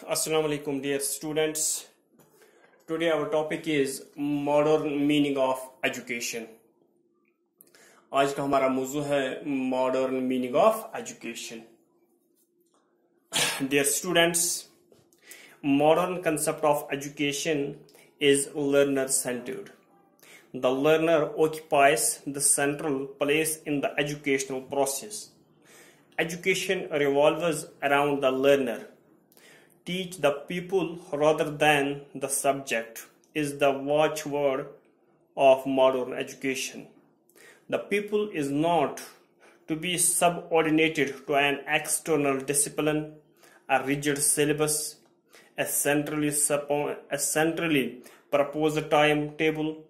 Assalamu alaikum dear students. Today our topic is modern meaning of education. आज का हमारा मौजू है modern meaning of education. Dear students, modern concept of education is learner centered. The learner occupies the central place in the educational process. Education revolves around the learner. Teach the people rather than the subject is the watchword of modern education. The people is not to be subordinated to an external discipline, a rigid syllabus, a centrally proposed timetable,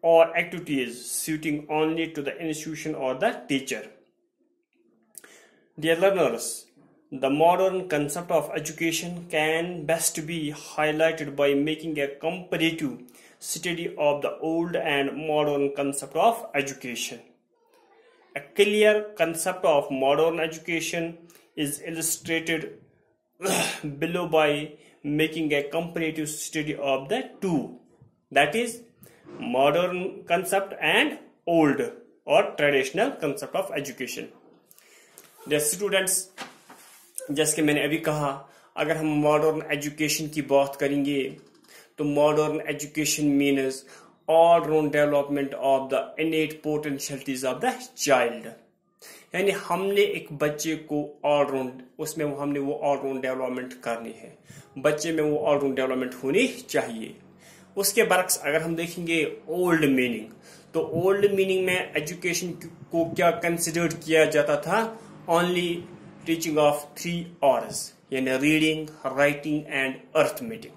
or activities suiting only to the institution or the teacher. Dear learners, the modern concept of education can best be highlighted by making a comparative study of the old and modern concept of education. A clear concept of modern education is illustrated below by making a comparative study of the two, that is, modern concept and old or traditional concept of education. Dear students, जैसे कि मैंने अभी कहा, अगर हम modern education की बात करेंगे तो modern education means all round development of the इनेट potentialities of the child. यानी हमने एक बच्चे को ऑल राउंड उसमें हमने वो ऑल राउंड डेवलपमेंट करनी है. बच्चे में वो ऑल राउंड डेवलपमेंट होनी चाहिए. उसके बरक्स अगर हम देखेंगे ओल्ड मीनिंग, तो ओल्ड मीनिंग में एजुकेशन को क्या कंसिडर्ड किया जाता था? ओनली टीचिंग ऑफ 3 R's, यानी रीडिंग, राइटिंग एंड अर्थमेटिक.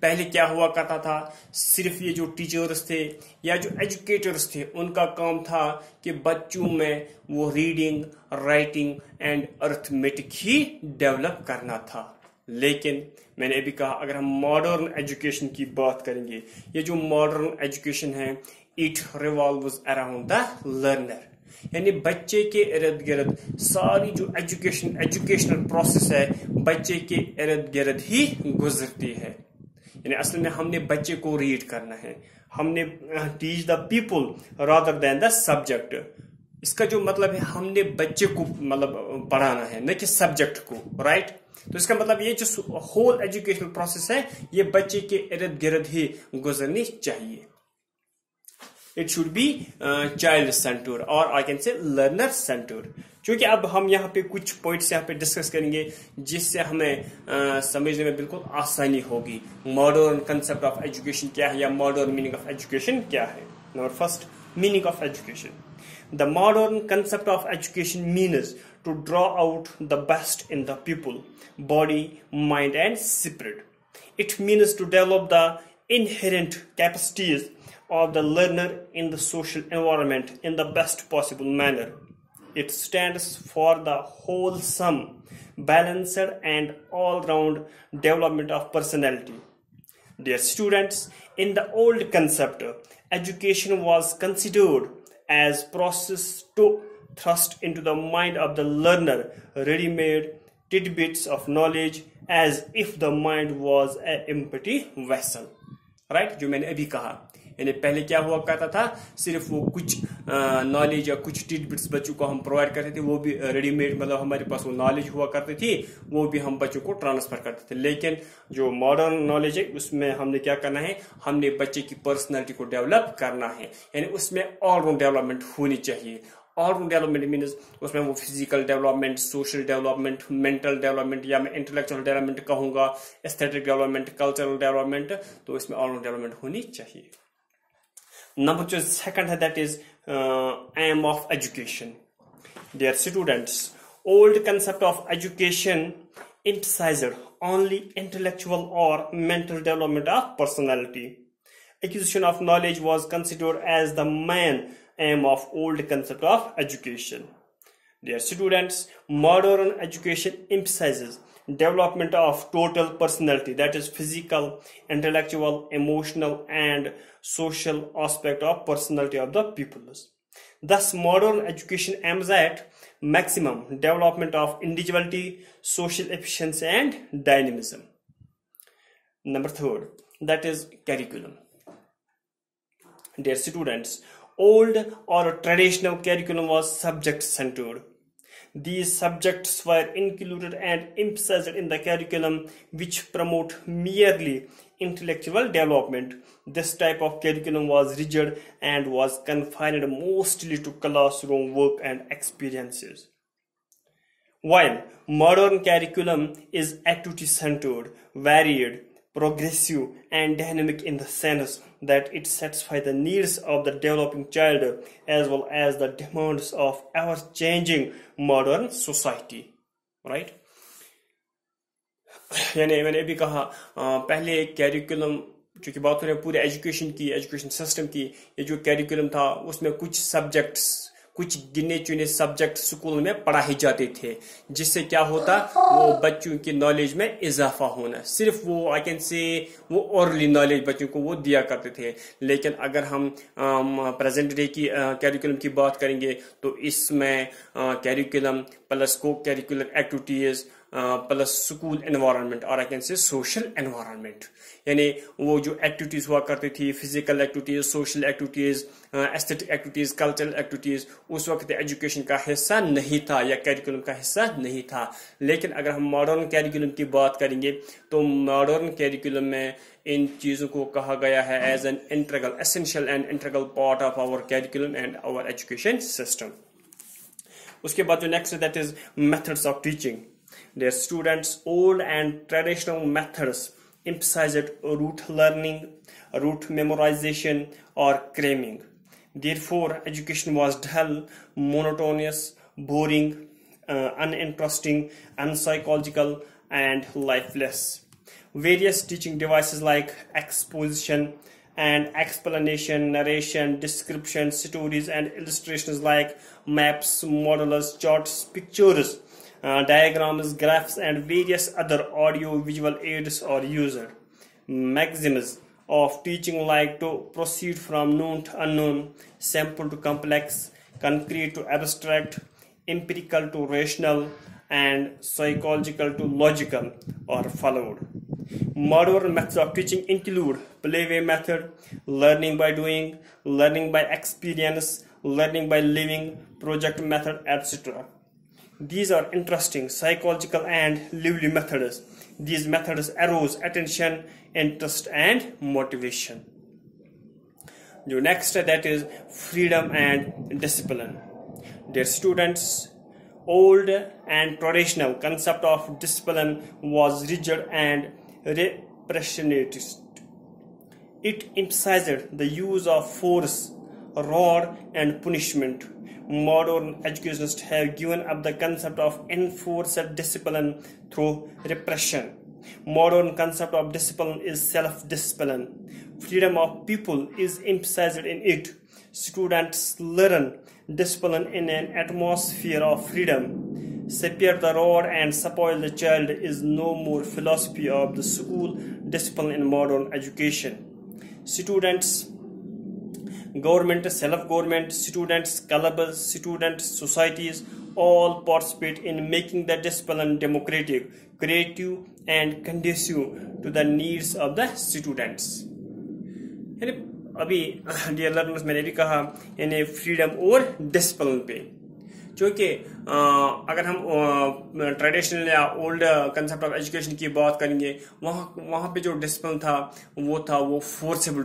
पहले क्या हुआ करता था? सिर्फ ये जो टीचर्स थे या जो एजुकेटर्स थे उनका काम था कि बच्चों में वो reading, writing and arithmetic he develop करना था. लेकिन मैंने अभी कहा, अगर हम मॉडर्न एजुकेशन की बात करेंगे, ये जो मॉडर्न एजुकेशन है, it revolves around the learner. यानी बच्चे के इर्द गिर्द सारी जो एजुकेशनल प्रोसेस है बच्चे के इर्द गिर्द ही गुजरती है. यानी असल में हमने बच्चे को रीड करना है, हमने teach the people rather than the subject. इसका जो मतलब है, हमने बच्चे को मतलब पढ़ाना है, न कि सब्जेक्ट को. राइट? तो इसका मतलब ये जो होल एजुकेशनल प्रोसेस है ये बच्चे के इर्द गिर्द ही गुजरनी चाहिए. It should be child centered or I can say learner centered. क्योंकि अब हम यहाँ पे कुछ पॉइंट्स यहाँ पे डिस्कस करेंगे जिससे हमें समझने में बिल्कुल आसानी होगी. मॉडर्न कंसेप्ट ऑफ एजुकेशन क्या है या मॉडर्न मीनिंग ऑफ एजुकेशन क्या है. Number first, meaning of education. The modern concept of education means to draw out the best in the people, body, mind and spirit. It means to develop the inherent capacities of the learner in the social environment in the best possible manner. It stands for the wholesome, balanced and all-round development of personality. Dear students, in the old concept, education was considered as process to thrust into the mind of the learner ready-made tidbits of knowledge as if the mind was an empty vessel. Right? जो मैंने अभी कहा, यानी पहले क्या हुआ करता था, सिर्फ वो कुछ नॉलेज या कुछ टिडबिट्स बच्चों को हम प्रोवाइड करते थे, वो भी रेडीमेड, मतलब हमारे पास वो नॉलेज हुआ करती थी, वो भी हम बच्चों को ट्रांसफर करते थे. लेकिन जो मॉडर्न नॉलेज है उसमें हमने क्या करना है, हमने बच्चे की पर्सनैलिटी को डेवलप करना है. यानी उसमें ऑल राउंड डेवलपमेंट होनी चाहिए. ऑल राउंड डेवलपमेंट मीन्स उसमें वो physical development, social development, mental development या मैं इंटेलेक्चुअल डेवलपमेंट कहूंगा, एस्थेटिक डेवलपमेंट, कल्चरल डेवलपमेंट, तो इसमें ऑल राउंड डेवलपमेंट होनी चाहिए. नंबर जो सेकंड है, that is aim of education. Dear students, old concept of education emphasized only intellectual or mental development of personality. Acquisition of knowledge was considered as the main aim of old concept of education. Dear students, modern education emphasizes development of total personality, that is physical, intellectual, emotional and social aspect of personality of the pupils. Thus, modern education aims at maximum development of individuality, social efficiency and dynamism. Number third, that is curriculum. Dear students, old or traditional curriculum was subject centered. These subjects were included and emphasized in the curriculum, which promote merely intellectual development. This type of curriculum was rigid and was confined mostly to classroom work and experiences. While modern curriculum is activity centered, varied, progressive, and dynamic in the sense that it satisfies the needs of the developing child as well as the demands of ever changing modern society, right? यानी मैंने अभी कहा पहले curriculum, क्योंकि बात हो रही है पूरे एजुकेशन की, एजुकेशन सिस्टम की, ये जो कैरिकुलम था उसमें कुछ सब्जेक्ट्स, कुछ गिने चुने सब्जेक्ट स्कूल में पढ़ाए जाते थे, जिससे क्या होता वो बच्चों की नॉलेज में इजाफा होना, सिर्फ वो आई कैन से वो ओरली नॉलेज बच्चों को वो दिया करते थे। लेकिन अगर हम प्रेजेंट डे की कैरिकुलम की बात करेंगे तो इसमें curriculum plus cocurricular activities plus school environment और I can say social environment, यानी वो जो एक्टिविटीज हुआ करती थी, physical activities, social activities, aesthetic activities, cultural activities, उस वक्त एजुकेशन का हिस्सा नहीं था या कैरिकुलम का हिस्सा नहीं था। लेकिन अगर हम मॉडर्न कैरिकुलम की बात करेंगे तो मॉडर्न कैरिकुलम में इन चीजों को कहा गया है as an integral, essential and integral part of our curriculum and our education system. उसके बाद जो next that is methods of teaching. Their students' old and traditional methods emphasized rote learning, rote memorization, or cramming. Therefore, education was dull, monotonous, boring, uninteresting, unpsychological, and lifeless. Various teaching devices like exposition and explanation, narration, description, stories, and illustrations like maps, models, charts, pictures, diagrams, graphs, and various other audio-visual aids are used. Maxims of teaching like to proceed from known to unknown, simple to complex, concrete to abstract, empirical to rational, and psychological to logical are followed. Modern methods of teaching include playway method, learning by doing, learning by experience, learning by living, project method, etc. These are interesting, psychological, and lively methods. These methods arouse attention, interest, and motivation. The next that is freedom and discipline. Dear students, old and traditional concept of discipline was rigid and repressionist. It emphasized the use of force, rod, and punishment. Modern educationists have given up the concept of enforced discipline through repression. Modern concept of discipline is self-discipline. Freedom of people is emphasized in it. Students learn discipline in an atmosphere of freedom. Spare the rod and spoil the child is no more philosophy of the school discipline in modern education. Students, government, self-government, students, clubs, student societies all participate in making the discipline democratic, creative, and conducive to the needs of the students. यानी अभी dear learners मैंने भी कहा यानी freedom और discipline पे, क्योंकि अगर हम ट्रेडिशनल या ओल्ड कंसेप्ट ऑफ एजुकेशन की बात करेंगे वहाँ पे जो डिसिप्लिन था वो फोर्सेबल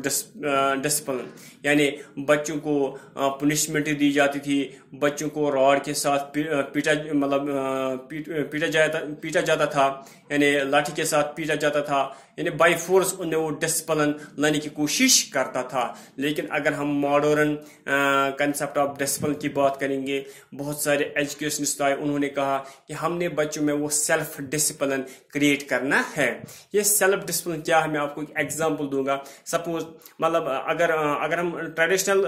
डिसिप्लिन, यानी बच्चों को पुनिशमेंट दी जाती थी, बच्चों को रॉड के साथ पीटा जाता था, यानी लाठी के साथ पीटा जाता था, यानी बाय फोर्स उन्हें वो डिसिप्लिन लाने की कोशिश करता था। लेकिन अगर हम मॉडर्न कंसेप्ट ऑफ डिसिप्लिन की बात करेंगे, बहुत सारे एजुकेशनिस्ट आए, उन्होंने कहा कि हमने बच्चों में वो सेल्फ डिसिप्लिन क्रिएट करना है। ये सेल्फ डिसिप्लिन क्या है, मैं आपको एक एग्जांपल दूंगा। सपोज मतलब अगर हम ट्रेडिशनल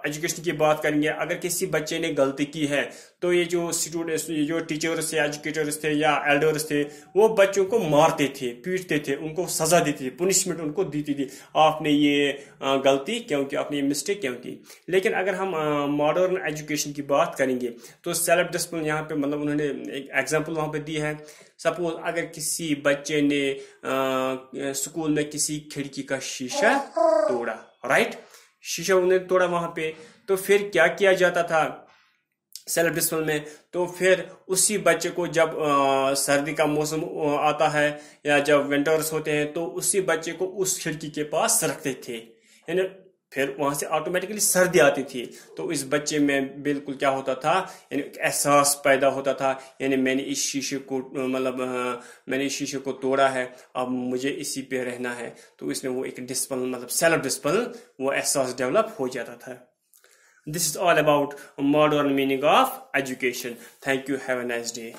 एजुकेशन की बात करेंगे, अगर किसी बच्चे ने गलती की है तो ये जो स्टूडेंट्स, ये जो टीचर्स थे, एजुकेटर्स थे या एल्डर्स थे, वो बच्चों को मारते थे, पीटते थे, उनको सजा देती थी, पुनिशमेंट उनको देती थी, आपने ये गलती क्यों की, आपने ये मिस्टेक क्यों की। लेकिन अगर हम मॉडर्न एजुकेशन की बात करेंगे तो सेल्फ डिसिप्लिन यहाँ पे मतलब उन्होंने एक एग्जांपल वहां पे दी है। सपोज अगर किसी बच्चे ने स्कूल में किसी खिड़की का शीशा तोड़ा, राइट, शीशा उन्हें तोड़ा वहां पे, तो फिर क्या किया जाता था सेल्फ डिसिप्लिन में? तो फिर उसी बच्चे को जब सर्दी का मौसम आता है या जब विंटर्स होते हैं तो उसी बच्चे को उस खिड़की के पास रखते थे, यानी फिर वहां से ऑटोमेटिकली सर्दी आती थी। तो इस बच्चे में बिल्कुल क्या होता था, यानी एहसास पैदा होता था, यानी मैंने इस शीशे को मैंने इस शीशे को तोड़ा है, अब मुझे इसी पे रहना है। तो इसमें वो एक डिसिप्लिन मतलब सेल्फ डिसिप्लिन वो एहसास डेवलप हो जाता था। This is all about modern meaning of education. Thank you. Have a nice day.